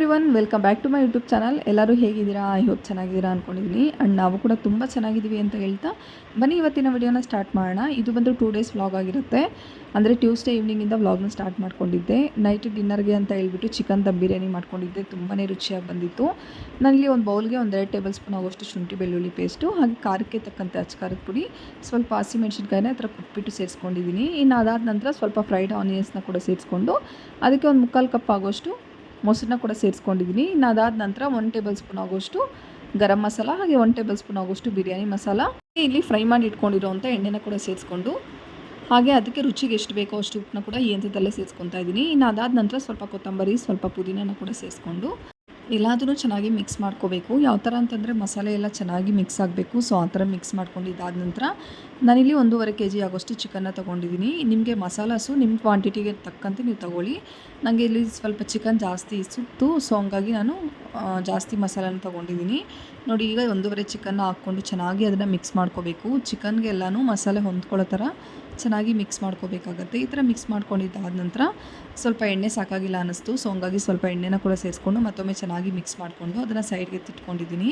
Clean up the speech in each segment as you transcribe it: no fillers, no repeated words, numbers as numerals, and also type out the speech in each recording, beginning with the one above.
Everyone, welcome back to my YouTube channel. ಎಲ್ಲರೂ ಹೇಗಿದ್ದೀರಾ? I hope ಚೆನ್ನಾಗಿದ್ದೀರಾ ಅಂದ್ಕೊಂಡಿದ್ದೀನಿ. ಆ್ಯಂಡ್ ನಾವು ಕೂಡ ತುಂಬ ಚೆನ್ನಾಗಿದ್ದೀವಿ ಅಂತ ಹೇಳ್ತಾ ಬನ್ನಿ ಇವತ್ತಿನ ವಿಡಿಯೋನ ಸ್ಟಾರ್ಟ್ ಮಾಡೋಣ. ಇದು ಬಂದು 2 ಡೇಸ್ ವ್ಲಾಗ್ ಆಗಿರುತ್ತೆ. ಅಂದರೆ ಟ್ಯೂಸ್ಡೇ ಈವ್ನಿಂಗಿಂದ ವ್ಲಾಗ್ನ ಸ್ಟಾರ್ಟ್ ಮಾಡ್ಕೊಂಡಿದ್ದೆ. ನೈಟ್ ಡಿನ್ನರ್ಗೆ ಅಂತ ಹೇಳ್ಬಿಟ್ಟು ಚಿಕನ್ ದಮ್ ಬಿರಿಯಾನಿ ಮಾಡ್ಕೊಂಡಿದ್ದೆ. ತುಂಬಾ ರುಚಿಯಾಗಿ ಬಂದಿತ್ತು. ನಾನಿಲ್ಲಿ ಒಂದು ಬೌಲ್ಗೆ 1-2 ಟೇಬಲ್ ಸ್ಪೂನ್ ಆಗೋಷ್ಟು ಶುಂಠಿ ಬೆಳ್ಳುಳ್ಳಿ ಪೇಸ್ಟು, ಹಾಗೆ ಖಾರಕ್ಕೆ ತಕ್ಕಂತೆ ಅಚ್ಕಾರದ ಪುಡಿ, ಸ್ವಲ್ಪ ಹಸಿಮೆಣ್ಸಿನ್ಕಾಯಿನ ಥರ ಕುಟ್ಬಿಟ್ಟು ಸೇರಿಸ್ಕೊಂಡಿದ್ದೀನಿ. ಇನ್ನು ಅದಾದ ನಂತರ ಸ್ವಲ್ಪ ಫ್ರೈಡ್ ಆನಿಯನ್ಸ್ನ ಕೂಡ ಸೇರಿಸ್ಕೊಂಡು ಅದಕ್ಕೆ ಒಂದು 3/4 ಕಪ್ ಆಗೋಷ್ಟು ಮೊಸರನ್ನ ಕೂಡ ಸೇರಿಸ್ಕೊಂಡಿದ್ದೀನಿ. ಇನ್ನು ಅದಾದ ನಂತರ 1 ಟೇಬಲ್ ಸ್ಪೂನ್ ಆಗೋಷ್ಟು ಗರಂ ಮಸಾಲ, ಹಾಗೆ 1 ಟೇಬಲ್ ಸ್ಪೂನ್ ಆಗೋಷ್ಟು ಬಿರಿಯಾನಿ ಮಸಾಲ, ಇಲ್ಲಿ ಫ್ರೈ ಮಾಡಿ ಇಟ್ಕೊಂಡಿರೋಂಥ ಎಣ್ಣೆನ ಕೂಡ ಸೇರಿಸ್ಕೊಂಡು, ಹಾಗೆ ಅದಕ್ಕೆ ರುಚಿಗೆ ಎಷ್ಟು ಬೇಕೋ ಅಷ್ಟು ಉಪ್ಪನ್ನ ಕೂಡ ಈ ಹಂತದಲ್ಲೇ ಸೇರಿಸ್ಕೊತಾ ಇದ್ದೀನಿ. ಇನ್ನು ಅದಾದ ನಂತರ ಸ್ವಲ್ಪ ಕೊತ್ತಂಬರಿ, ಸ್ವಲ್ಪ ಪುದೀನನ ಕೂಡ ಸೇರಿಸ್ಕೊಂಡು ಎಲ್ಲದೂ ಚೆನ್ನಾಗಿ ಮಿಕ್ಸ್ ಮಾಡ್ಕೋಬೇಕು. ಯಾವ ಥರ ಅಂತಂದರೆ ಮಸಾಲೆ ಎಲ್ಲ ಚೆನ್ನಾಗಿ ಮಿಕ್ಸ್ ಆಗಬೇಕು. ಸೊ ಆ ಥರ ಮಿಕ್ಸ್ ಮಾಡ್ಕೊಂಡಿದ್ದಾದ ನಂತರ ನಾನಿಲ್ಲಿ 1.5 kg ಆಗೋಷ್ಟು ಚಿಕನ್ನ ತೊಗೊಂಡಿದ್ದೀನಿ. ನಿಮಗೆ ಮಸಾಲಾಸು ನಿಮ್ಮ ಕ್ವಾಂಟಿಟಿಗೆ ತಕ್ಕಂತೆ ನೀವು ತೊಗೊಳ್ಳಿ. ನನಗೆ ಇಲ್ಲಿ ಸ್ವಲ್ಪ ಚಿಕನ್ ಜಾಸ್ತಿ ಸುತ್ತು, ಸೊ ಹಂಗಾಗಿ ನಾನು ಜಾಸ್ತಿ ಮಸಾಲಾನ ತೊಗೊಂಡಿದ್ದೀನಿ. ನೋಡಿ, ಈಗ 1.5 ಚಿಕನ್ನ ಹಾಕ್ಕೊಂಡು ಚೆನ್ನಾಗಿ ಅದನ್ನು ಮಿಕ್ಸ್ ಮಾಡ್ಕೋಬೇಕು. ಚಿಕನ್ಗೆ ಎಲ್ಲನೂ ಮಸಾಲೆ ಹೊಂದ್ಕೊಳ್ಳೋ ಥರ ಚೆನ್ನಾಗಿ ಮಿಕ್ಸ್ ಮಾಡ್ಕೋಬೇಕಾಗತ್ತೆ. ಈ ಥರ ಮಿಕ್ಸ್ ಮಾಡ್ಕೊಂಡಿದ್ದಾದ ನಂತರ ಸ್ವಲ್ಪ ಎಣ್ಣೆ ಸಾಕಾಗಿಲ್ಲ ಅನ್ನಿಸ್ತು. ಸೊ ಹಂಗಾಗಿ ಸ್ವಲ್ಪ ಎಣ್ಣೆನ ಕೂಡ ಸೇರಿಸ್ಕೊಂಡು ಮತ್ತೊಮ್ಮೆ ಚೆನ್ನಾಗಿ ಮಿಕ್ಸ್ ಮಾಡಿಕೊಂಡು ಅದನ್ನು ಸೈಡ್ಗೆ ತಿಟ್ಕೊಂಡಿದ್ದೀನಿ.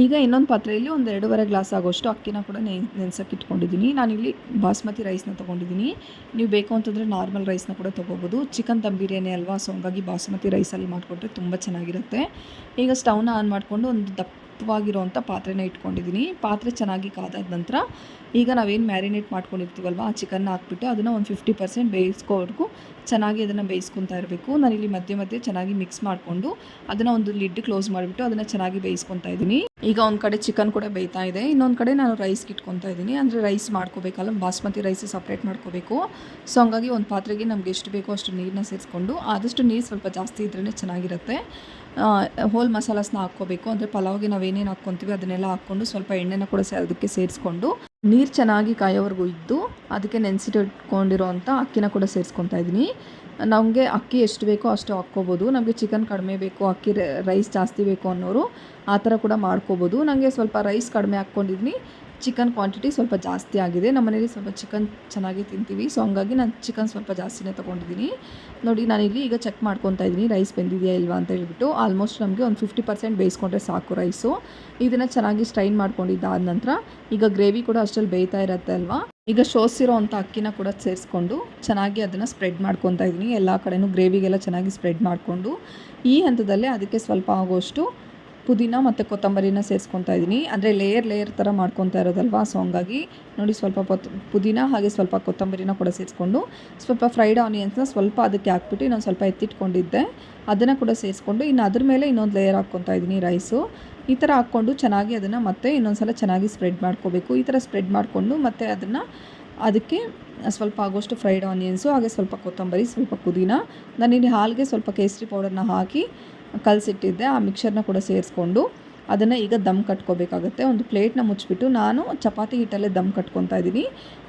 ಈಗ ಇನ್ನೊಂದು ಪಾತ್ರೆಯಲ್ಲಿ 1-2.5 ಗ್ಲಾಸ್ ಆಗೋಷ್ಟು ಅಕ್ಕಿನ ಕೂಡ ನೆನೆಸೋಕೆ ಇಟ್ಕೊಂಡಿದ್ದೀನಿ. ನಾನಿಲ್ಲಿ ಬಾಸ್ಮತಿ ರೈಸ್ನ ತೊಗೊಂಡಿದ್ದೀನಿ. ನೀವು ಬೇಕು ಅಂತಂದರೆ ನಾರ್ಮಲ್ ರೈಸ್ನ ಕೂಡ ತೊಗೋಬೋದು. ಚಿಕನ್ ದಮ್ ಬಿರಿಯಾನಿ ಅಲ್ವಾ, ಸೊ ಹಂಗಾಗಿ ಬಾಸ್ಮತಿ ರೈಸಲ್ಲಿ ಮಾಡಿಕೊಟ್ರೆ ತುಂಬ ಚೆನ್ನಾಗಿರುತ್ತೆ. ಈಗ ಸ್ಟವ್ನ ಆನ್ ಮಾಡಿಕೊಂಡು ಒಂದು ದಪ್ಪವಾಗಿರೋವಂಥ ಪಾತ್ರೆನ ಇಟ್ಕೊಂಡಿದ್ದೀನಿ. ಪಾತ್ರೆ ಚೆನ್ನಾಗಿ ಕಾದಾದ ನಂತರ ಈಗ ನಾವೇನು ಮ್ಯಾರಿನೇಟ್ ಮಾಡ್ಕೊಂಡಿರ್ತೀವಲ್ವ, ಆ ಚಿಕನ್ನ ಹಾಕ್ಬಿಟ್ಟು ಅದನ್ನು ಒಂದು 50% ಬೇಯಿಸ್ಕೋವರೆಗೂ ಚೆನ್ನಾಗಿ ಅದನ್ನು ಬೇಯಿಸ್ಕೊತಾ ಇರಬೇಕು. ನಾನಿಲ್ಲಿ ಮಧ್ಯೆ ಮಧ್ಯೆ ಚೆನ್ನಾಗಿ ಮಿಕ್ಸ್ ಮಾಡಿಕೊಂಡು ಅದನ್ನು ಒಂದು ಲಿಡ್ ಕ್ಲೋಸ್ ಮಾಡಿಬಿಟ್ಟು ಅದನ್ನು ಚೆನ್ನಾಗಿ ಬೇಯಿಸ್ಕೊತಾ ಇದ್ದೀನಿ. ಈಗ ಒಂದು ಕಡೆ ಚಿಕನ್ ಕೂಡ ಬೇಯ್ತಾ ಇದೆ, ಇನ್ನೊಂದು ಕಡೆ ನಾನು ರೈಸ್ಗೆ ಇಟ್ಕೊತಾ ಇದ್ದೀನಿ. ಅಂದರೆ ರೈಸ್ ಮಾಡ್ಕೋಬೇಕಲ್ಲ, ಬಾಸ್ಮತಿ ರೈಸ್ ಸಪ್ರೇಟ್ ಮಾಡ್ಕೋಬೇಕು. ಸೊ ಹಂಗಾಗಿ ಒಂದು ಪಾತ್ರೆಗೆ ನಮ್ಗೆ ಎಷ್ಟು ಬೇಕೋ ಅಷ್ಟು ನೀರನ್ನ ಸೇರಿಸ್ಕೊಂಡು, ಆದಷ್ಟು ನೀರು ಸ್ವಲ್ಪ ಜಾಸ್ತಿ ಇದ್ರೇ ಚೆನ್ನಾಗಿರುತ್ತೆ. ಹೋಲ್ ಮಸಾಲಾಸ್ನ ಹಾಕ್ಕೋಬೇಕು. ಅಂದರೆ ಪಲಾವ್ಗೆ ನಾವೇನೇನು ಹಾಕ್ಕೊತೀವಿ ಅದನ್ನೆಲ್ಲ ಹಾಕ್ಕೊಂಡು ಸ್ವಲ್ಪ ಎಣ್ಣೆನ ಕೂಡ ಅದಕ್ಕೆ ಸೇರಿಸ್ಕೊಂಡು ನೀರು ಚೆನ್ನಾಗಿ ಕಾಯೋವರೆಗೂ ಇದ್ದು ಅದಕ್ಕೆ ನೆನೆಸಿಟ್ಕೊಂಡಿರೋವಂಥ ಅಕ್ಕಿನ ಕೂಡ ಸೇರಿಸ್ಕೊತಾ ಇದ್ದೀನಿ. ನಮಗೆ ಅಕ್ಕಿ ಎಷ್ಟು ಬೇಕೋ ಅಷ್ಟು ಹಾಕ್ಕೋಬೋದು. ನಮಗೆ ಚಿಕನ್ ಕಡಿಮೆ ಬೇಕು, ಅಕ್ಕಿ ರೈಸ್ ಜಾಸ್ತಿ ಬೇಕು ಅನ್ನೋರು ಆ ಥರ ಕೂಡ ಮಾಡ್ಕೋಬೋದು. ನನಗೆ ಸ್ವಲ್ಪ ರೈಸ್ ಕಡಿಮೆ ಹಾಕ್ಕೊಂಡಿದ್ದೀನಿ, ಚಿಕನ್ ಕ್ವಾಂಟಿಟಿ ಸ್ವಲ್ಪ ಜಾಸ್ತಿ ಆಗಿದೆ. ನಮ್ಮ ಮನೇಲಿ ಸ್ವಲ್ಪ ಚಿಕನ್ ಚೆನ್ನಾಗಿ ತಿಂತೀವಿ, ಸೊ ಹಂಗಾಗಿ ನಾನು ಚಿಕನ್ ಸ್ವಲ್ಪ ಜಾಸ್ತಿನೇ ತೊಗೊಂಡಿದ್ದೀನಿ. ನೋಡಿ, ನಾನಿಲ್ಲಿ ಈಗ ಚೆಕ್ ಮಾಡ್ಕೊತಾ ಇದ್ದೀನಿ ರೈಸ್ ಬೆಂದಿದೆಯಾ ಇಲ್ವಾ ಅಂತ ಹೇಳ್ಬಿಟ್ಟು. ಆಲ್ಮೋಸ್ಟ್ ನಮಗೆ ಒಂದು 50% ಬೇಯಿಸ್ಕೊಂಡ್ರೆ ಸಾಕು ರೈಸು. ಇದನ್ನು ಚೆನ್ನಾಗಿ ಸ್ಟ್ರೈನ್ ಮಾಡ್ಕೊಂಡಿದ್ದಾದ ನಂತರ ಈಗ ಗ್ರೇವಿ ಕೂಡ ಅಷ್ಟರಲ್ಲಿ ಬೇಯ್ತಾ ಇರುತ್ತೆ ಅಲ್ವಾ. ಈಗ ಶೋಸಿರೋ ಅಂಥ ಅಕ್ಕಿನ ಕೂಡ ಸೇರಿಸ್ಕೊಂಡು ಚೆನ್ನಾಗಿ ಅದನ್ನು ಸ್ಪ್ರೆಡ್ ಮಾಡ್ಕೊತಾ ಇದ್ದೀನಿ. ಎಲ್ಲ ಕಡೆನೂ ಗ್ರೇವಿಗೆಲ್ಲ ಚೆನ್ನಾಗಿ ಸ್ಪ್ರೆಡ್ ಮಾಡಿಕೊಂಡು ಈ ಹಂತದಲ್ಲೇ ಅದಕ್ಕೆ ಸ್ವಲ್ಪ ಆಗೋಷ್ಟು ಪುದೀನ ಮತ್ತು ಕೊತ್ತಂಬರಿನ ಸೇರಿಸ್ಕೊತಾ ಇದ್ದೀನಿ. ಅಂದರೆ ಲೇಯರ್ ಥರ ಮಾಡ್ಕೊತಾ ಇರೋದಲ್ವಾ, ಸೊ ಹಂಗಾಗಿ ನೋಡಿ ಸ್ವಲ್ಪ ಪುದೀನ ಹಾಗೆ ಸ್ವಲ್ಪ ಕೊತ್ತಂಬರಿನ ಕೂಡ ಸೇರಿಸ್ಕೊಂಡು ಸ್ವಲ್ಪ ಫ್ರೈಡ್ ಆನಿಯನ್ಸ್ನ ಸ್ವಲ್ಪ ಅದಕ್ಕೆ ಹಾಕ್ಬಿಟ್ಟು ಇನ್ನೊಂದು ಸ್ವಲ್ಪ ಎತ್ತಿಟ್ಕೊಂಡಿದ್ದೆ, ಅದನ್ನು ಕೂಡ ಸೇರಿಸ್ಕೊಂಡು ಇನ್ನು ಅದ್ರ ಮೇಲೆ ಇನ್ನೊಂದು ಲೇಯರ್ ಹಾಕ್ಕೊತಾ ಇದ್ದೀನಿ ರೈಸು. ಈ ಥರ ಹಾಕ್ಕೊಂಡು ಚೆನ್ನಾಗಿ ಅದನ್ನು ಮತ್ತೆ ಇನ್ನೊಂದು ಸಲ ಚೆನ್ನಾಗಿ ಸ್ಪ್ರೆಡ್ ಮಾಡ್ಕೋಬೇಕು. ಈ ಥರ ಸ್ಪ್ರೆಡ್ ಮಾಡಿಕೊಂಡು ಮತ್ತು ಅದಕ್ಕೆ ಸ್ವಲ್ಪ ಆಗೋಷ್ಟು ಫ್ರೈಡ್ ಆನಿಯನ್ಸು, ಹಾಗೆ ಸ್ವಲ್ಪ ಕೊತ್ತಂಬರಿ, ಸ್ವಲ್ಪ ಪುದೀನ, ನಾನಿಲ್ಲಿ ಹಾಲಿಗೆ ಸ್ವಲ್ಪ ಕೇಸರಿ ಪೌಡರ್ನ ಹಾಕಿ ಕಲಸಿಟ್ಟಿದ್ದೆ. ಆ ಮಿಕ್ಸರ್ನ ಕೂಡ ಸೇರಿಸ್ಕೊಂಡು ಅದನ್ನು ಈಗ ದಮ್ ಕಟ್ಕೋಬೇಕಾಗುತ್ತೆ. ಒಂದು ಪ್ಲೇಟ್ನ ಮುಚ್ಚಿಬಿಟ್ಟು ನಾನು ಚಪಾತಿ ಹಿಟ್ಟಲ್ಲೇ ದಮ್ ಕಟ್ಕೊತಾ ಇದ್ದೀನಿ.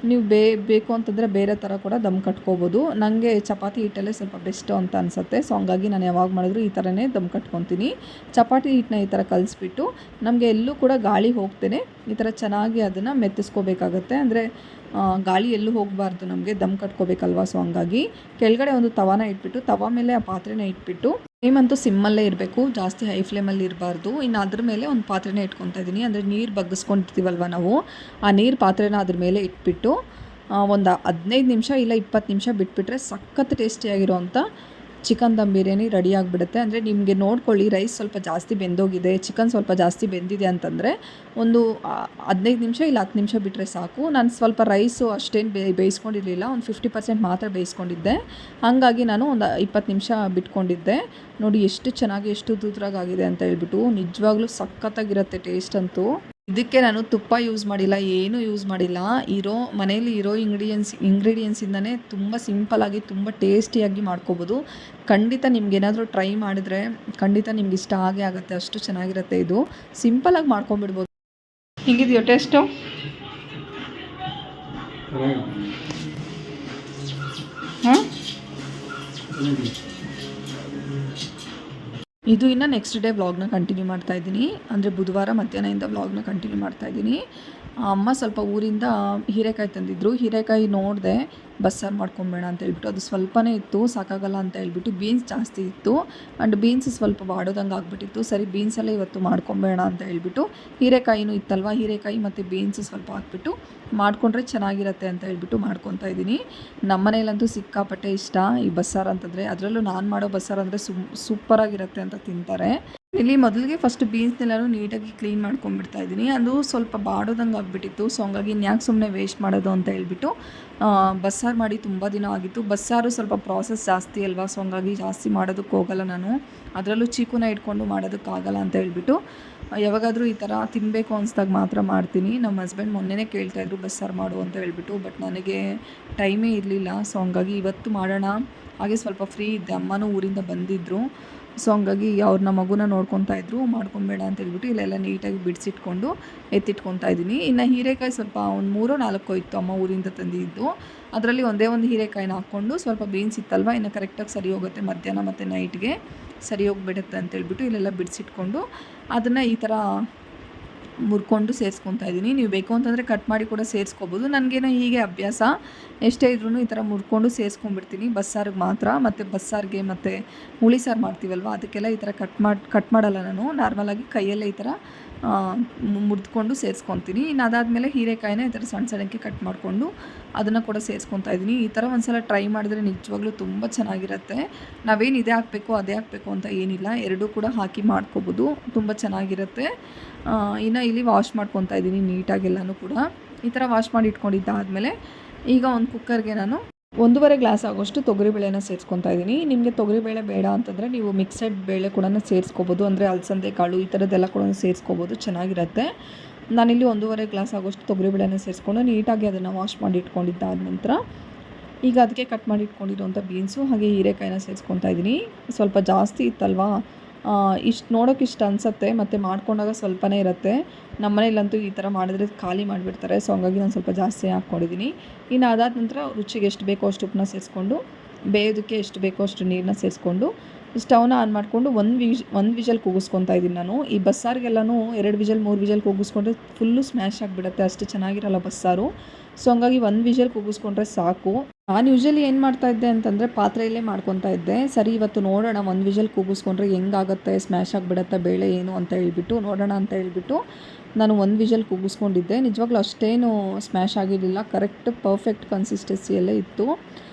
ನೀವು ಬೇಕು ಅಂತಂದರೆ ಬೇರೆ ಥರ ಕೂಡ ದಮ್ ಕಟ್ಕೋಬೋದು. ನನಗೆ ಚಪಾತಿ ಹಿಟ್ಟಲ್ಲೇ ಸ್ವಲ್ಪ ಬೆಸ್ಟು ಅಂತ ಅನಿಸುತ್ತೆ. ಸೊ ಹಂಗಾಗಿ ನಾನು ಯಾವಾಗ ಮಾಡಿದ್ರು ಈ ಥರನೇ ದಮ್ ಕಟ್ಕೊತೀನಿ. ಚಪಾತಿ ಹಿಟ್ಟನ್ನ ಈ ಥರ ಕಲಿಸ್ಬಿಟ್ಟು ನಮಗೆ ಎಲ್ಲೂ ಕೂಡ ಗಾಳಿ ಹೋಗ್ತೇನೆ ಈ ಥರ ಚೆನ್ನಾಗಿ ಅದನ್ನು ಮೆತ್ತಿಸ್ಕೋಬೇಕಾಗತ್ತೆ. ಅಂದರೆ ಗಾಳಿ ಎಲ್ಲೂ ಹೋಗಬಾರ್ದು, ನಮಗೆ ದಮ್ ಕಟ್ಕೋಬೇಕಲ್ವ. ಸೊ ಹಂಗಾಗಿ ಕೆಳಗಡೆ ಒಂದು ತವಾನ ಇಟ್ಬಿಟ್ಟು ತವಾ ಮೇಲೆ ಆ ಪಾತ್ರೆನ ಇಟ್ಬಿಟ್ಟು ಫ್ಲೇಮಂತೂ ಸಿಮ್ಮಲ್ಲೇ ಇರಬೇಕು, ಜಾಸ್ತಿ ಹೈ ಫ್ಲೇಮಲ್ಲಿ ಇರಬಾರ್ದು. ಇನ್ನು ಅದ್ರ ಮೇಲೆ ಒಂದು ಪಾತ್ರೆನ ಇಟ್ಕೊತಾ ಇದ್ದೀನಿ. ಅಂದರೆ ನೀರು ಬಗ್ಗಿಸ್ಕೊಂಡಿರ್ತೀವಲ್ವ ನಾವು, ಆ ನೀರು ಪಾತ್ರೆನ ಅದ್ರ ಮೇಲೆ ಇಟ್ಬಿಟ್ಟು ಒಂದು 15 ನಿಮಿಷ ಇಲ್ಲ 20 ನಿಮಿಷ ಬಿಟ್ಬಿಟ್ರೆ ಸಖತ್ ಟೇಸ್ಟಿಯಾಗಿರೋವಂಥ ಚಿಕನ್ ದಮ್ ಬಿರಿಯಾನಿ ರೆಡಿ ಆಗಿಬಿಡುತ್ತೆ. ಅಂದರೆ ನಿಮಗೆ ನೋಡ್ಕೊಳ್ಳಿ, ರೈಸ್ ಸ್ವಲ್ಪ ಜಾಸ್ತಿ ಬೆಂದೋಗಿದೆ, ಚಿಕನ್ ಸ್ವಲ್ಪ ಜಾಸ್ತಿ ಬೆಂದಿದೆ ಅಂತಂದರೆ ಒಂದು 15 ನಿಮಿಷ ಇಲ್ಲ 10 ನಿಮಿಷ ಬಿಟ್ಟರೆ ಸಾಕು. ನಾನು ಸ್ವಲ್ಪ ರೈಸು ಅಷ್ಟೇನು ಬೇಯಿಸ್ಕೊಂಡಿರಲಿಲ್ಲ, ಒಂದು 50% ಮಾತ್ರ ಬೇಯಿಸ್ಕೊಂಡಿದ್ದೆ. ಹಾಗಾಗಿ ನಾನು ಒಂದು 20 ನಿಮಿಷ ಬಿಟ್ಕೊಂಡಿದ್ದೆ. ನೋಡಿ ಎಷ್ಟು ಚೆನ್ನಾಗಿ ಎಷ್ಟು ತೂತ್ರಾಗಿದೆ ಅಂತ ಹೇಳ್ಬಿಟ್ಟು, ನಿಜವಾಗ್ಲೂ ಸಖತ್ತಾಗಿರುತ್ತೆ ಟೇಸ್ಟ್ ಅಂತೂ. ಇದಕ್ಕೆ ನಾನು ತುಪ್ಪ ಯೂಸ್ ಮಾಡಿಲ್ಲ, ಏನೂ ಯೂಸ್ ಮಾಡಿಲ್ಲ. ಮನೇಲಿ ಇರೋ ಇಂಗ್ರೀಡಿಯೆಂಟ್ಸಿಂದನೇ ತುಂಬ ಸಿಂಪಲ್ಲಾಗಿ ತುಂಬ ಟೇಸ್ಟಿಯಾಗಿ ಮಾಡ್ಕೋಬೋದು. ಖಂಡಿತ ನಿಮ್ಗೇನಾದರೂ ಟ್ರೈ ಮಾಡಿದ್ರೆ ಖಂಡಿತ ನಿಮ್ಗೆ ಇಷ್ಟ ಆಗೇ ಆಗುತ್ತೆ, ಅಷ್ಟು ಚೆನ್ನಾಗಿರುತ್ತೆ. ಇದು ಸಿಂಪಲ್ಲಾಗಿ ಮಾಡ್ಕೊಂಬಿಡ್ಬೋದು. ಹಿಂಗಿದೆಯೋ ಟೇಸ್ಟು? ಹಾಂ, ಇದು ಇನ್ನು ನೆಕ್ಸ್ಟ್ ಡೇ ವ್ಲಾಗ್ನ ಕಂಟಿನ್ಯೂ ಮಾಡ್ತಾಯಿದ್ದೀನಿ. ಅಂದರೆ ಬುಧವಾರ ಮಧ್ಯಾಹ್ನದಿಂದ ವ್ಲಾಗ್ನ ಕಂಟಿನ್ಯೂ ಮಾಡ್ತಾಯಿದ್ದೀನಿ. ಅಮ್ಮ ಸ್ವಲ್ಪ ಊರಿಂದ ಹೀರೆಕಾಯಿ ತಂದಿದ್ದರು. ಹೀರೆಕಾಯಿ ನೋಡಿದೆ ಬಸ್ಸಾರು ಮಾಡ್ಕೊಂಬೇಡ ಅಂತ ಹೇಳ್ಬಿಟ್ಟು, ಅದು ಸ್ವಲ್ಪನೇ ಇತ್ತು, ಸಾಕಾಗಲ್ಲ ಅಂತ ಹೇಳ್ಬಿಟ್ಟು. ಬೀನ್ಸ್ ಜಾಸ್ತಿ ಇತ್ತು ಆ್ಯಂಡ್ ಬೀನ್ಸ್ ಸ್ವಲ್ಪ ಬಾಡೋದಂಗೆ ಆಗಿಬಿಟ್ಟಿತ್ತು. ಸರಿ ಬೀನ್ಸಲ್ಲೇ ಇವತ್ತು ಮಾಡ್ಕೊಂಬೇಡ ಅಂತ ಹೇಳ್ಬಿಟ್ಟು, ಹೀರೆಕಾಯಿನೂ ಇತ್ತಲ್ವ, ಹೀರೆಕಾಯಿ ಮತ್ತು ಬೀನ್ಸ್ ಸ್ವಲ್ಪ ಹಾಕ್ಬಿಟ್ಟು ಮಾಡಿಕೊಂಡ್ರೆ ಚೆನ್ನಾಗಿರುತ್ತೆ ಅಂತ ಹೇಳ್ಬಿಟ್ಟು ಮಾಡ್ಕೊತಾ ಇದ್ದೀನಿ. ನಮ್ಮ ಮನೇಲಂತೂ ಸಿಕ್ಕಾಪಟ್ಟೆ ಇಷ್ಟ ಈ ಬಸ್ಸಾರು ಅಂತಂದರೆ. ಅದರಲ್ಲೂ ನಾನು ಮಾಡೋ ಬಸ್ಸಾರು ಅಂದರೆ ಸೂಪರಾಗಿರುತ್ತೆ ಅಂತ ತಿಂತಾರೆ. ಇಲ್ಲಿ ಮೊದಲಿಗೆ ಫಸ್ಟ್ ಬೀನ್ಸ್ನೆಲ್ಲನೂ ನೀಟಾಗಿ ಕ್ಲೀನ್ ಮಾಡ್ಕೊಂಡ್ಬಿಡ್ತಾ ಇದ್ದೀನಿ. ಅದು ಸ್ವಲ್ಪ ಬಾಡೋದಂಗೆ ಆಗಿಬಿಟ್ಟಿತ್ತು. ಸೊ ಹಂಗಾಗಿ ಇನ್ಯಾಕೆ ಸುಮ್ಮನೆ ವೇಸ್ಟ್ ಮಾಡೋದು ಅಂತ ಹೇಳ್ಬಿಟ್ಟು ಬಸ್ಸಾರು ಮಾಡಿ ತುಂಬ ದಿನ ಆಗಿತ್ತು. ಬಸ್ಸಾರು ಸ್ವಲ್ಪ ಪ್ರಾಸೆಸ್ ಜಾಸ್ತಿ ಅಲ್ವಾ, ಸೊ ಹಂಗಾಗಿ ಜಾಸ್ತಿ ಮಾಡೋದಕ್ಕೆ ಹೋಗಲ್ಲ ನಾನು. ಅದರಲ್ಲೂ ಚೀಕುನ ಇಟ್ಕೊಂಡು ಮಾಡೋದಕ್ಕಾಗಲ್ಲ ಅಂತ ಹೇಳ್ಬಿಟ್ಟು ಯಾವಾಗಾದರೂ ಈ ಥರ ತಿನ್ನಬೇಕು ಅನಿಸ್ದಾಗ ಮಾತ್ರ ಮಾಡ್ತೀನಿ. ನಮ್ಮ ಹಸ್ಬೆಂಡ್ ಮೊನ್ನೆನೇ ಕೇಳ್ತಾಯಿದ್ರು ಬಸ್ಸಾರು ಮಾಡು ಅಂತ ಹೇಳ್ಬಿಟ್ಟು, ಬಟ್ ನನಗೆ ಟೈಮೇ ಇರಲಿಲ್ಲ. ಸೊ ಹಂಗಾಗಿ ಇವತ್ತು ಮಾಡೋಣ. ಹಾಗೆ ಸ್ವಲ್ಪ ಫ್ರೀ ಇದ್ದೆ, ಅಮ್ಮನೂ ಊರಿಂದ ಬಂದಿದ್ದರು. ಸೊ ಹಂಗಾಗಿ ಅವ್ರನ್ನ ಮಗುನ ನೋಡ್ಕೊತಾ ಇದ್ರು. ಮಾಡ್ಕೊಬೇಡ ಅಂತ ಹೇಳ್ಬಿಟ್ಟು ಇಲ್ಲೆಲ್ಲ ನೀಟಾಗಿ ಬಿಡಿಸಿಟ್ಕೊಂಡು ಎತ್ತಿಟ್ಕೊತಾ ಇದ್ದೀನಿ. ಇನ್ನು ಹೀರೆಕಾಯಿ ಸ್ವಲ್ಪ ಒಂದು 3-4 ಇತ್ತು ಅಮ್ಮ ಊರಿಂದ ತಂದಿದ್ದು. ಅದರಲ್ಲಿ ಒಂದೇ ಒಂದು ಹೀರೆಕಾಯಿನ ಹಾಕ್ಕೊಂಡು ಸ್ವಲ್ಪ ಬೀನ್ಸ್ ಇತ್ತಲ್ವ, ಇನ್ನು ಕರೆಕ್ಟಾಗಿ ಸರಿ ಹೋಗುತ್ತೆ ಮಧ್ಯಾಹ್ನ ಮತ್ತು ನೈಟ್ಗೆ ಸರಿ ಹೋಗ್ಬಿಡುತ್ತೆ ಅಂತೇಳ್ಬಿಟ್ಟು ಇಲ್ಲೆಲ್ಲ ಬಿಡಿಸಿಟ್ಕೊಂಡು ಅದನ್ನು ಈ ಥರ ಮುರ್ಕೊಂಡು ಸೇರಿಸ್ಕೊತಾ ಇದ್ದೀನಿ. ನೀವು ಬೇಕು ಅಂತಂದರೆ ಕಟ್ ಮಾಡಿ ಕೂಡ ಸೇರಿಸ್ಕೋಬೋದು. ನನಗೇನೋ ಹೀಗೆ ಅಭ್ಯಾಸ, ಎಷ್ಟೇ ಇದ್ರೂ ಈ ಥರ ಮುರ್ಕೊಂಡು ಸೇರಿಸ್ಕೊಂಡ್ಬಿಡ್ತೀನಿ ಬಸ್ಸಾರಿಗೆ ಮಾತ್ರ. ಮತ್ತು ಬಸ್ಸಾರಿಗೆ ಮತ್ತು ಹುಳಿ ಸಾರು ಮಾಡ್ತೀವಲ್ವ, ಅದಕ್ಕೆಲ್ಲ ಈ ಥರ ಕಟ್ ಮಾಡಲ್ಲ ನಾನು. ನಾರ್ಮಲಾಗಿ ಕೈಯಲ್ಲೇ ಈ ಥರ ಮುರಿದ್ಕೊಂಡು ಸೇರಿಸ್ಕೊತೀನಿ. ಇನ್ನು ಅದಾದಮೇಲೆ ಹೀರೆಕಾಯಿನ ಈ ಥರ ಸಣ್ಣ ಸಣ್ಣಕ್ಕೆ ಕಟ್ ಮಾಡಿಕೊಂಡು ಅದನ್ನು ಕೂಡ ಸೇರಿಸ್ಕೊತಾ ಇದ್ದೀನಿ. ಈ ಥರ ಒಂದು ಸಲ ಟ್ರೈ ಮಾಡಿದ್ರೆ ನಿಜವಾಗ್ಲೂ ತುಂಬ ಚೆನ್ನಾಗಿರುತ್ತೆ. ನಾವೇನು ಇದೇ ಹಾಕಬೇಕು ಅದೇ ಹಾಕಬೇಕು ಅಂತ ಏನಿಲ್ಲ, ಎರಡೂ ಕೂಡ ಹಾಕಿ ಮಾಡ್ಕೋಬೋದು, ತುಂಬ ಚೆನ್ನಾಗಿರುತ್ತೆ. ಇನ್ನು ಇಲ್ಲಿ ವಾಶ್ ಮಾಡ್ಕೊತಾ ಇದ್ದೀನಿ ನೀಟಾಗೆಲ್ಲನೂ ಕೂಡ. ಈ ಥರ ವಾಶ್ ಮಾಡಿ ಇಟ್ಕೊಂಡಿದ್ದಾದಮೇಲೆ ಈಗ ಒಂದು ಕುಕ್ಕರ್ಗೆ ನಾನು 1.5 ಗ್ಲಾಸ್ ಆಗೋಷ್ಟು ತೊಗರಿಬೇಳೆನ ಸೇರಿಸ್ಕೊತಾ ಇದ್ದೀನಿ. ನಿಮಗೆ ತೊಗರಿಬೇಳೆ ಬೇಡ ಅಂತಂದರೆ ನೀವು ಮಿಕ್ಸೆಡ್ ಬೇಳೆ ಕೂಡ ಸೇರಿಸ್ಕೋಬೋದು. ಅಂದರೆ ಅಲಸಂದೆ ಕಾಳು ಈ ಥರದ್ದೆಲ್ಲ ಕೂಡ ಸೇರಿಸ್ಕೋಬೋದು, ಚೆನ್ನಾಗಿರುತ್ತೆ. ನಾನಿಲ್ಲಿ 1.5 ಗ್ಲಾಸ್ ಆಗೋಷ್ಟು ತೊಗರಿಬೇಳೆನ ಸೇರಿಸ್ಕೊಂಡು ನೀಟಾಗಿ ಅದನ್ನು ವಾಶ್ ಮಾಡಿ ಇಟ್ಕೊಂಡಿದ್ದಾದ ನಂತರ ಈಗ ಅದಕ್ಕೆ ಕಟ್ ಮಾಡಿ ಇಟ್ಕೊಂಡಿರೋಂಥ ಬೀನ್ಸು ಹಾಗೆ ಹೀರೆಕಾಯಿನ ಸೇರಿಸ್ಕೊತಾ ಇದ್ದೀನಿ. ಸ್ವಲ್ಪ ಜಾಸ್ತಿ ಇತ್ತಲ್ವಾ, ಇಷ್ಟು ನೋಡೋಕೆ ಇಷ್ಟು ಅನಿಸುತ್ತೆ, ಮತ್ತು ಮಾಡ್ಕೊಂಡಾಗ ಸ್ವಲ್ಪನೇ ಇರುತ್ತೆ. ನಮ್ಮ ಮನೇಲಂತೂ ಈ ಥರ ಮಾಡಿದ್ರೆ ಖಾಲಿ ಮಾಡಿಬಿಡ್ತಾರೆ. ಸೊ ಹಂಗಾಗಿ ನಾನು ಸ್ವಲ್ಪ ಜಾಸ್ತಿ ಹಾಕ್ಕೊಂಡಿದ್ದೀನಿ. ಇನ್ನು ಅದಾದ ನಂತರ ರುಚಿಗೆ ಎಷ್ಟು ಬೇಕೋ ಅಷ್ಟು ಉಪ್ಪನ್ನ ಸೇರಿಸ್ಕೊಂಡು, ಬೇಯೋದಕ್ಕೆ ಎಷ್ಟು ಬೇಕೋ ಅಷ್ಟು ನೀರನ್ನ ಸೇರಿಸ್ಕೊಂಡು ಸ್ಟವ್ನ ಆನ್ ಮಾಡಿಕೊಂಡು ಒಂದು ವಿಷಲ್ ಕೂಗಿಸ್ಕೊತಾ ಇದ್ದೀನಿ ನಾನು. ಈ ಬಸ್ಸಾರಿಗೆಲ್ಲನೂ 2 ವಿಷಲ್ 3 ವಿಷಲ್ ಕೂಗಿಸ್ಕೊಂಡ್ರೆ ಫುಲ್ಲು ಸ್ಮ್ಯಾಶ್ ಆಗಿಬಿಡುತ್ತೆ, ಅಷ್ಟು ಚೆನ್ನಾಗಿರಲ್ಲ ಬಸ್ಸಾರು. ಸೊ ಹಂಗಾಗಿ 1 ವಿಷಲ್ ಕೂಗಿಸ್ಕೊಂಡ್ರೆ ಸಾಕು. ನಾನು ಯೂಶ್ವಲಿ ಏನು ಮಾಡ್ತಾಯಿದ್ದೆ ಅಂತಂದರೆ ಪಾತ್ರೆಯಲ್ಲೇ ಮಾಡ್ಕೊತಾ ಇದ್ದೆ. ಸರಿ ಇವತ್ತು ನೋಡೋಣ 1 ವಿಷಲ್ ಕೂಗಿಸ್ಕೊಂಡ್ರೆ ಹೆಂಗಾಗುತ್ತೆ, ಸ್ಮ್ಯಾಶ್ ಆಗಿಬಿಡುತ್ತೆ ಬೇಳೆ ಏನು ಅಂತ ಹೇಳ್ಬಿಟ್ಟು ನೋಡೋಣ ಅಂತ ಹೇಳ್ಬಿಟ್ಟು ನಾನು 1 ವಿಷಲ್ ಕೂಗಿಸ್ಕೊಂಡಿದ್ದೆ. ನಿಜವಾಗ್ಲೂ ಅಷ್ಟೇನು ಸ್ಮ್ಯಾಶ್ ಆಗಿರಲಿಲ್ಲ, ಕರೆಕ್ಟ್ ಪರ್ಫೆಕ್ಟ್ ಕನ್ಸಿಸ್ಟೆನ್ಸಿಯಲ್ಲೇ ಇತ್ತು.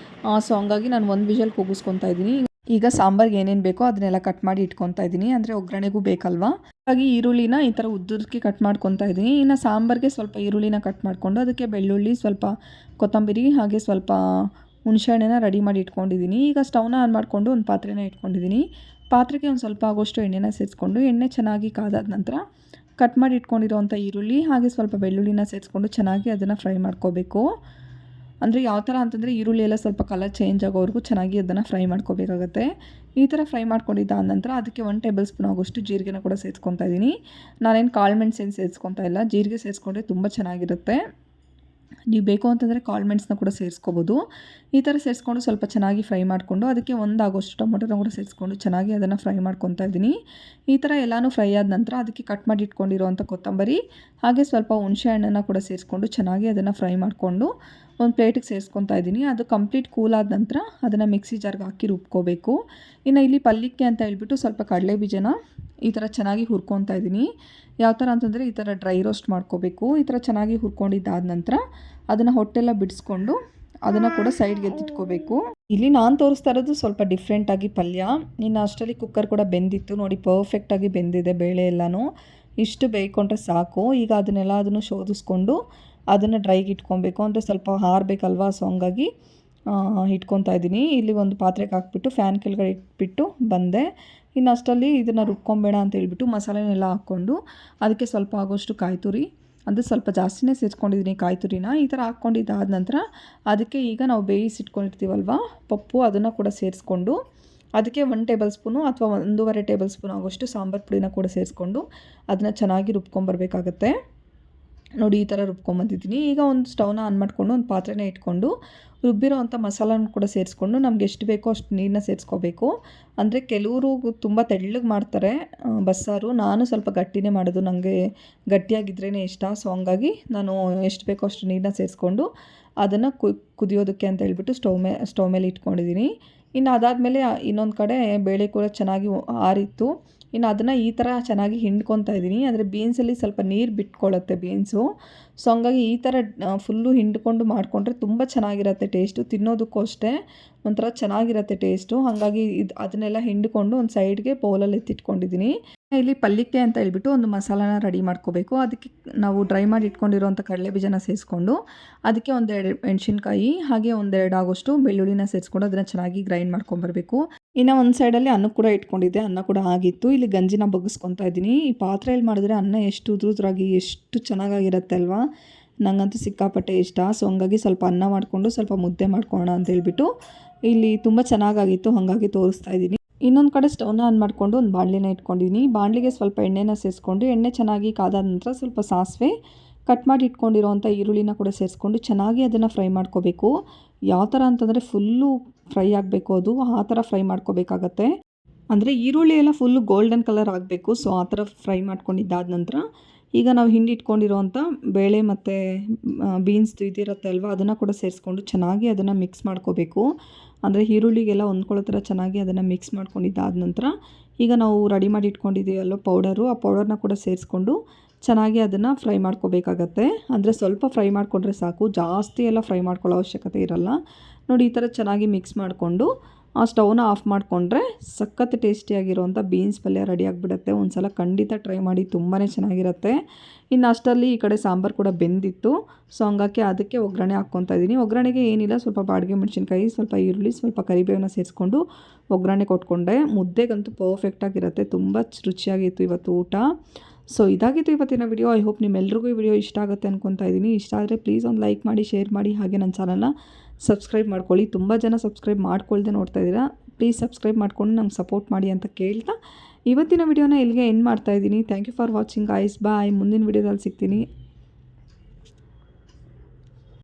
ಸೊ ಹಂಗಾಗಿ ನಾನು 1 ವಿಷಲ್ ಕೂಗಿಸ್ಕೊತಾ ಇದ್ದೀನಿ. ಈಗ ಸಾಂಬಾರ್ಗೆ ಏನೇನು ಬೇಕೋ ಅದನ್ನೆಲ್ಲ ಕಟ್ ಮಾಡಿ ಇಟ್ಕೊತಾ ಇದ್ದೀನಿ, ಅಂದರೆ ಒಗ್ಗರಣೆಗೂ ಬೇಕಲ್ವಾ. ಹಾಗಾಗಿ ಈರುಳ್ಳಿನ ಈ ಥರ ಉದ್ದುದಕ್ಕೆ ಕಟ್ ಮಾಡ್ಕೊತಾ ಇದ್ದೀನಿ. ಇನ್ನು ಸಾಂಬಾರಿಗೆ ಸ್ವಲ್ಪ ಈರುಳ್ಳಿನ ಕಟ್ ಮಾಡಿಕೊಂಡು ಅದಕ್ಕೆ ಬೆಳ್ಳುಳ್ಳಿ, ಸ್ವಲ್ಪ ಕೊತ್ತಂಬರಿ ಹಾಗೆ ಸ್ವಲ್ಪ ಹುಣಸೆಹಣ್ಣನ್ನ ರೆಡಿ ಮಾಡಿ ಇಟ್ಕೊಂಡಿದ್ದೀನಿ. ಈಗ ಸ್ಟವ್ನ ಆನ್ ಮಾಡಿಕೊಂಡು ಒಂದು ಪಾತ್ರೆನ ಇಟ್ಕೊಂಡಿದ್ದೀನಿ. ಪಾತ್ರೆಗೆ ಒಂದು ಸ್ವಲ್ಪ ಆಗೋಷ್ಟು ಎಣ್ಣೆನ ಸೇರಿಸ್ಕೊಂಡು ಎಣ್ಣೆ ಚೆನ್ನಾಗಿ ಕಾದಾದ ನಂತರ ಕಟ್ ಮಾಡಿ ಇಟ್ಕೊಂಡಿರೋವಂಥ ಈರುಳ್ಳಿ ಹಾಗೆ ಸ್ವಲ್ಪ ಬೆಳ್ಳುಳ್ಳಿನ ಸೇರಿಸ್ಕೊಂಡು ಚೆನ್ನಾಗಿ ಅದನ್ನು ಫ್ರೈ ಮಾಡ್ಕೋಬೇಕು. ಅಂದರೆ ಯಾವ ಥರ ಅಂತಂದರೆ ಈರುಳ್ಳಿ ಎಲ್ಲ ಸ್ವಲ್ಪ ಕಲರ್ ಚೇಂಜ್ ಆಗೋವರೆಗೂ ಚೆನ್ನಾಗಿ ಅದನ್ನು ಫ್ರೈ ಮಾಡ್ಕೋಬೇಕಾಗತ್ತೆ. ಈ ಥರ ಫ್ರೈ ಮಾಡ್ಕೊಂಡಿದ್ದಾದ ನಂತರ ಅದಕ್ಕೆ 1 ಟೇಬಲ್ ಸ್ಪೂನ್ ಆಗೋಷ್ಟು ಜೀರಿಗೆನ ಕೂಡ ಸೇರಿಸ್ಕೊತಾ ಇದ್ದೀನಿ. ನಾನೇನು ಕಾಳು ಮೆಣಸು ಏನು ಸೇರಿಸ್ಕೊತಾ ಇಲ್ಲ, ಜೀರಿಗೆ ಸೇರಿಸ್ಕೊಂಡ್ರೆ ತುಂಬ ಚೆನ್ನಾಗಿರುತ್ತೆ. ನೀವು ಬೇಕು ಅಂತಂದರೆ ಕಾಳು ಮೆಣಸನ್ನ ಕೂಡ ಸೇರಿಸ್ಕೋಬೋದು. ಈ ಥರ ಸೇರಿಸ್ಕೊಂಡು ಸ್ವಲ್ಪ ಚೆನ್ನಾಗಿ ಫ್ರೈ ಮಾಡಿಕೊಂಡು ಅದಕ್ಕೆ 1 ಆಗೋಷ್ಟು ಟೊಮೊಟೊನ ಕೂಡ ಸೇರಿಸ್ಕೊಂಡು ಚೆನ್ನಾಗಿ ಅದನ್ನು ಫ್ರೈ ಮಾಡ್ಕೊತಾ ಇದ್ದೀನಿ. ಈ ಥರ ಎಲ್ಲನೂ ಫ್ರೈ ಆದ ನಂತರ ಅದಕ್ಕೆ ಕಟ್ ಮಾಡಿ ಇಟ್ಕೊಂಡಿರೋವಂಥ ಕೊತ್ತಂಬರಿ ಹಾಗೆ ಸ್ವಲ್ಪ ಹುಣಸೆ ಹಣ್ಣನ್ನು ಕೂಡ ಸೇರಿಸ್ಕೊಂಡು ಚೆನ್ನಾಗಿ ಅದನ್ನು ಫ್ರೈ ಮಾಡಿಕೊಂಡು ಒಂದು ಪ್ಲೇಟಿಗೆ ಸೇರಿಸ್ಕೊತಾ ಇದ್ದೀನಿ. ಅದು ಕಂಪ್ಲೀಟ್ ಕೂಲ್ ಆದ ನಂತರ ಅದನ್ನು ಮಿಕ್ಸಿ ಜಾರ್ಗೆ ಹಾಕಿ ರುಬ್ಕೋಬೇಕು. ಇನ್ನು ಇಲ್ಲಿ ಪಲ್ಯಕ್ಕೆ ಅಂತ ಹೇಳ್ಬಿಟ್ಟು ಸ್ವಲ್ಪ ಕಡಲೆ ಬೀಜನ ಈ ಥರ ಚೆನ್ನಾಗಿ ಹುರ್ಕೊತಾ ಇದ್ದೀನಿ. ಯಾವ ಥರ ಅಂತಂದರೆ ಈ ಥರ ಡ್ರೈ ರೋಸ್ಟ್ ಮಾಡ್ಕೋಬೇಕು. ಈ ಥರ ಚೆನ್ನಾಗಿ ಹುರ್ಕೊಂಡಿದ್ದಾದ ನಂತರ ಅದನ್ನು ಹೊಟ್ಟೆಲ್ಲ ಬಿಡಿಸ್ಕೊಂಡು ಅದನ್ನು ಕೂಡ ಸೈಡ್ಗೆ ಎತ್ತಿಟ್ಕೋಬೇಕು. ಇಲ್ಲಿ ನಾನು ತೋರಿಸ್ತಾ ಇರೋದು ಸ್ವಲ್ಪ ಡಿಫ್ರೆಂಟಾಗಿ ಪಲ್ಯ. ಇನ್ನು ಅಷ್ಟರಲ್ಲಿ ಕುಕ್ಕರ್ ಕೂಡ ಬೆಂದಿತ್ತು ನೋಡಿ, ಪರ್ಫೆಕ್ಟಾಗಿ ಬೆಂದಿದೆ ಬೇಳೆ ಎಲ್ಲನೂ. ಇಷ್ಟು ಬೇಯ್ಕೊಂಡ್ರೆ ಸಾಕು. ಈಗ ಅದನ್ನು ಶೋಧಿಸ್ಕೊಂಡು ಅದನ್ನು ಡ್ರೈಗೆ ಇಟ್ಕೊಬೇಕು, ಅಂದರೆ ಸ್ವಲ್ಪ ಹಾರಬೇಕಲ್ವಾ. ಸೊ ಹಂಗಾಗಿ ಇಟ್ಕೊತಾ ಇದ್ದೀನಿ. ಇಲ್ಲಿ ಒಂದು ಪಾತ್ರೆಗೆ ಹಾಕ್ಬಿಟ್ಟು ಫ್ಯಾನ್ ಕೆಳಗಡೆ ಇಟ್ಬಿಟ್ಟು ಬಂದೆ. ಇನ್ನು ಅಷ್ಟರಲ್ಲಿ ಇದನ್ನು ರುಬ್ಕೊಂಬೇಡ ಅಂತ ಹೇಳ್ಬಿಟ್ಟು ಮಸಾಲೆನೆಲ್ಲ ಹಾಕ್ಕೊಂಡು ಅದಕ್ಕೆ ಸ್ವಲ್ಪ ಆಗೋಷ್ಟು ಕಾಯಿ ತುರಿ, ಅದು ಸ್ವಲ್ಪ ಜಾಸ್ತಿನೇ ಸೇರಿಸ್ಕೊಂಡಿದ್ದೀನಿ ಕಾಯಿ ತುರಿನ. ಈ ಥರ ಹಾಕ್ಕೊಂಡಿದ್ದಾದ ನಂತರ ಅದಕ್ಕೆ ಈಗ ನಾವು ಬೇಯಿಸಿಟ್ಕೊಂಡಿರ್ತೀವಲ್ವ ಪಪ್ಪು, ಅದನ್ನು ಕೂಡ ಸೇರಿಸ್ಕೊಂಡು ಅದಕ್ಕೆ 1 ಟೇಬಲ್ ಸ್ಪೂನು ಅಥವಾ 1.5 ಟೇಬಲ್ ಸ್ಪೂನ್ ಆಗೋಷ್ಟು ಸಾಂಬಾರು ಪುಡಿನ ಕೂಡ ಸೇರಿಸ್ಕೊಂಡು ಅದನ್ನು ಚೆನ್ನಾಗಿ ರುಬ್ಕೊಂಬರ್ಬೇಕಾಗತ್ತೆ. ನೋಡಿ ಈ ಥರ ರುಬ್ಕೊಂಬಂದಿದ್ದೀನಿ. ಈಗ ಒಂದು ಸ್ಟವ್ನ ಆನ್ ಮಾಡಿಕೊಂಡು ಒಂದು ಪಾತ್ರೆನ ಇಟ್ಕೊಂಡು ರುಬ್ಬಿರೋ ಅಂಥ ಮಸಾಲನ ಕೂಡ ಸೇರಿಸ್ಕೊಂಡು ನಮ್ಗೆ ಎಷ್ಟು ಬೇಕೋ ಅಷ್ಟು ನೀರನ್ನ ಸೇರಿಸ್ಕೋಬೇಕು. ಅಂದರೆ ಕೆಲವರು ತುಂಬ ತೆಳ್ಳಗೆ ಮಾಡ್ತಾರೆ ಬಸ್ಸಾರು. ನಾನು ಸ್ವಲ್ಪ ಗಟ್ಟಿನೇ ಮಾಡೋದು, ನನಗೆ ಗಟ್ಟಿಯಾಗಿದ್ರೇ ಇಷ್ಟ. ಸೊ ಹಂಗಾಗಿ ನಾನು ಎಷ್ಟು ಬೇಕೋ ಅಷ್ಟು ನೀರನ್ನ ಸೇರಿಸ್ಕೊಂಡು ಅದನ್ನು ಕುದಿಯೋದಕ್ಕೆ ಅಂತ ಹೇಳ್ಬಿಟ್ಟು ಸ್ಟವ್ ಮೇಲೆ ಇಟ್ಕೊಂಡಿದ್ದೀನಿ. ಇನ್ನು ಅದಾದಮೇಲೆ ಇನ್ನೊಂದು ಕಡೆ ಬೇಳೆ ಕೂಡ ಚೆನ್ನಾಗಿ ಆರಿತ್ತು. ಇನ್ನು ಅದನ್ನು ಈ ಥರ ಚೆನ್ನಾಗಿ ಹಿಂಡ್ಕೊತಾ ಇದ್ದೀನಿ. ಅಂದರೆ ಬೀನ್ಸಲ್ಲಿ ಸ್ವಲ್ಪ ನೀರು ಬಿಟ್ಕೊಳ್ಳುತ್ತೆ ಬೀನ್ಸು. ಸೊ ಹಂಗಾಗಿ ಈ ಥರ ಫುಲ್ಲು ಹಿಂಡ್ಕೊಂಡು ಮಾಡಿಕೊಂಡ್ರೆ ತುಂಬ ಚೆನ್ನಾಗಿರುತ್ತೆ ಟೇಸ್ಟು. ತಿನ್ನೋದಕ್ಕೂ ಅಷ್ಟೇ ಒಂಥರ ಚೆನ್ನಾಗಿರುತ್ತೆ ಟೇಸ್ಟು. ಹಾಗಾಗಿ ಅದನ್ನೆಲ್ಲ ಹಿಂಡ್ಕೊಂಡು ಒಂದು ಸೈಡ್ಗೆ ಬೌಲಲ್ಲಿ ಎತ್ತಿಟ್ಕೊಂಡಿದ್ದೀನಿ. ಇಲ್ಲಿ ಪಲ್ಯಕ್ಕೆ ಅಂತ ಹೇಳ್ಬಿಟ್ಟು ಒಂದು ಮಸಾಲಾನ ರೆಡಿ ಮಾಡ್ಕೋಬೇಕು. ಅದಕ್ಕೆ ನಾವು ಡ್ರೈ ಮಾಡಿ ಇಟ್ಕೊಂಡಿರೋಂಥ ಕಡಲೆ ಬೀಜನ ಸೇರಿಸ್ಕೊಂಡು ಅದಕ್ಕೆ ಒಂದೆರಡು ಮೆಣಸಿನ್ಕಾಯಿ ಹಾಗೆ ಒಂದೆರಡು ಆಗೋಷ್ಟು ಬೆಳ್ಳುಳ್ಳಿನ ಸೇರಿಸ್ಕೊಂಡು ಅದನ್ನು ಚೆನ್ನಾಗಿ ಗ್ರೈಂಡ್ ಮಾಡ್ಕೊಂಬರ್ಬೇಕು. ಇನ್ನು ಒಂದು ಸೈಡಲ್ಲಿ ಅನ್ನ ಕೂಡ ಇಟ್ಕೊಂಡಿದ್ದೆ, ಅನ್ನ ಕೂಡ ಆಗಿತ್ತು. ಇಲ್ಲಿ ಗಂಜಿನ ಬಗ್ಗಿಸ್ಕೊತಾ ಇದ್ದೀನಿ. ಈ ಪಾತ್ರೆಯಲ್ಲಿ ಮಾಡಿದ್ರೆ ಅನ್ನ ಎಷ್ಟು ಉದುರಾಗಿ ಎಷ್ಟು ಚೆನ್ನಾಗಿರುತ್ತೆ ಅಲ್ವಾ. ನನಗಂತೂ ಸಿಕ್ಕಾಪಟ್ಟೆ ಇಷ್ಟ. ಸೊ ಹಂಗಾಗಿ ಸ್ವಲ್ಪ ಅನ್ನ ಮಾಡಿಕೊಂಡು ಸ್ವಲ್ಪ ಮುದ್ದೆ ಮಾಡ್ಕೊಳ್ಳೋಣ ಅಂತ ಹೇಳ್ಬಿಟ್ಟು ಇಲ್ಲಿ ತುಂಬ ಚೆನ್ನಾಗಾಗಿತ್ತು, ಹಾಗಾಗಿ ತೋರಿಸ್ತಾ ಇದ್ದೀನಿ. ಇನ್ನೊಂದು ಕಡೆ ಸ್ಟವ್ನ ಆನ್ ಮಾಡಿಕೊಂಡು ಒಂದು ಬಾಣಲಿನ ಇಟ್ಕೊಂಡಿದ್ದೀನಿ. ಬಾಣಲಿಗೆ ಸ್ವಲ್ಪ ಎಣ್ಣೆನ ಸೇರಿಸ್ಕೊಂಡು ಎಣ್ಣೆ ಚೆನ್ನಾಗಿ ಕಾದಾದ ನಂತರ ಸ್ವಲ್ಪ ಸಾಸಿವೆ, ಕಟ್ ಮಾಡಿ ಇಟ್ಕೊಂಡಿರೋವಂಥ ಈರುಳ್ಳಿನ ಕೂಡ ಸೇರಿಸ್ಕೊಂಡು ಚೆನ್ನಾಗಿ ಅದನ್ನು ಫ್ರೈ ಮಾಡ್ಕೋಬೇಕು. ಯಾವ ಥರ ಅಂತಂದರೆ ಫುಲ್ಲು ಫ್ರೈ ಆಗಬೇಕು, ಅದು ಆ ಥರ ಫ್ರೈ ಮಾಡ್ಕೋಬೇಕಾಗತ್ತೆ. ಅಂದರೆ ಈರುಳ್ಳಿ ಎಲ್ಲ ಫುಲ್ಲು ಗೋಲ್ಡನ್ ಕಲರ್ ಆಗಬೇಕು. ಸೊ ಆ ಥರ ಫ್ರೈ ಮಾಡ್ಕೊಂಡಿದ್ದಾದ ನಂತರ ಈಗ ನಾವು ಹಿಂಡಿಟ್ಕೊಂಡಿರೋವಂಥ ಬೇಳೆ ಮತ್ತು ಬೀನ್ಸ್ದು ಇದಿರುತ್ತೆ ಅಲ್ವಾ, ಅದನ್ನು ಕೂಡ ಸೇರಿಸ್ಕೊಂಡು ಚೆನ್ನಾಗಿ ಅದನ್ನು ಮಿಕ್ಸ್ ಮಾಡ್ಕೋಬೇಕು. ಅಂದರೆ ಈರುಳ್ಳಿಗೆಲ್ಲ ಹೊಂದ್ಕೊಳ್ಳೋ ಥರ ಚೆನ್ನಾಗಿ ಅದನ್ನು ಮಿಕ್ಸ್ ಮಾಡ್ಕೊಂಡಿದ್ದಾದ ನಂತರ ಈಗ ನಾವು ರೆಡಿ ಮಾಡಿ ಇಟ್ಕೊಂಡಿದ್ದೀವಲ್ಲ ಪೌಡರು, ಆ ಪೌಡರ್ನ ಕೂಡ ಸೇರಿಸ್ಕೊಂಡು ಚೆನ್ನಾಗಿ ಅದನ್ನು ಫ್ರೈ ಮಾಡ್ಕೋಬೇಕಾಗತ್ತೆ. ಅಂದರೆ ಸ್ವಲ್ಪ ಫ್ರೈ ಮಾಡಿಕೊಂಡ್ರೆ ಸಾಕು, ಜಾಸ್ತಿ ಎಲ್ಲ ಫ್ರೈ ಮಾಡ್ಕೊಳ್ಳೋ ಅವಶ್ಯಕತೆ ಇರಲ್ಲ. ನೋಡಿ ಈ ಥರ ಚೆನ್ನಾಗಿ ಮಿಕ್ಸ್ ಮಾಡಿಕೊಂಡು ಆ ಸ್ಟವ್ನ ಆಫ್ ಮಾಡಿಕೊಂಡ್ರೆ ಸಖತ್ ಟೇಸ್ಟಿಯಾಗಿರೋವಂಥ ಬೀನ್ಸ್ ಪಲ್ಯ ರೆಡಿ ಆಗಿಬಿಡುತ್ತೆ. ಒಂದು ಸಲ ಖಂಡಿತ ಟ್ರೈ ಮಾಡಿ, ತುಂಬಾ ಚೆನ್ನಾಗಿರುತ್ತೆ. ಇನ್ನು ಅಷ್ಟರಲ್ಲಿ ಈ ಕಡೆ ಸಾಂಬಾರು ಕೂಡ ಬೆಂದಿತ್ತು. ಸೊ ಹಂಗಾಗಿ ಅದಕ್ಕೆ ಒಗ್ಗರಣೆ ಹಾಕ್ಕೊತಾ ಇದ್ದೀನಿ. ಒಗ್ಗರಣೆಗೆ ಏನಿಲ್ಲ, ಸ್ವಲ್ಪ ಬಾಡಿಗೆ ಮೆಣಸಿನ್ಕಾಯಿ, ಸ್ವಲ್ಪ ಈರುಳ್ಳಿ, ಸ್ವಲ್ಪ ಕರಿಬೇವನ್ನ ಸೇರಿಸ್ಕೊಂಡು ಒಗ್ಗರಣೆ ಕೊಟ್ಕೊಂಡೆ. ಮುದ್ದೆಗಂತೂ ಪರ್ಫೆಕ್ಟಾಗಿರುತ್ತೆ, ತುಂಬ ರುಚಿಯಾಗಿತ್ತು ಇವತ್ತು ಊಟ. ಸೊ ಇದಾಗಿತ್ತು ಇವತ್ತಿನ ವಿಡಿಯೋ. ಐ ಹೋಪ್ ನಿಮ್ಮೆಲ್ರಿಗೂ ಈ ವಿಡಿಯೋ ಇಷ್ಟ ಆಗುತ್ತೆ ಅನ್ಕೊತಾ ಇದ್ದೀನಿ. ಇಷ್ಟ ಆದರೆ ಪ್ಲೀಸ್ ಒಂದು ಲೈಕ್ ಮಾಡಿ, ಶೇರ್ ಮಾಡಿ, ಹಾಗೆ ನನ್ನ ಚಾನಲ್ನ ಸಬ್ಸ್ಕ್ರೈಬ್ ಮಾಡ್ಕೊಳ್ಳಿ. ತುಂಬ ಜನ ಸಬ್ಸ್ಕ್ರೈಬ್ ಮಾಡ್ಕೊಳ್ದೆ ನೋಡ್ತಾ ಇದ್ದೀರಾ. ಪ್ಲೀಸ್ ಸಬ್ಸ್ಕ್ರೈಬ್ ಮಾಡ್ಕೊಂಡು ನಂಗೆ ಸಪೋರ್ಟ್ ಮಾಡಿ ಅಂತ ಕೇಳ್ತಾ ಇವತ್ತಿನ ವಿಡಿಯೋನ ಇಲ್ಲಿಗೆ ಎಂಡ್ ಮಾಡ್ತಾಯಿದ್ದೀನಿ. Thank you for watching guys. Bye. ಮುಂದಿನ ವಿಡಿಯೋದಲ್ಲಿ ಸಿಗ್ತೀನಿ.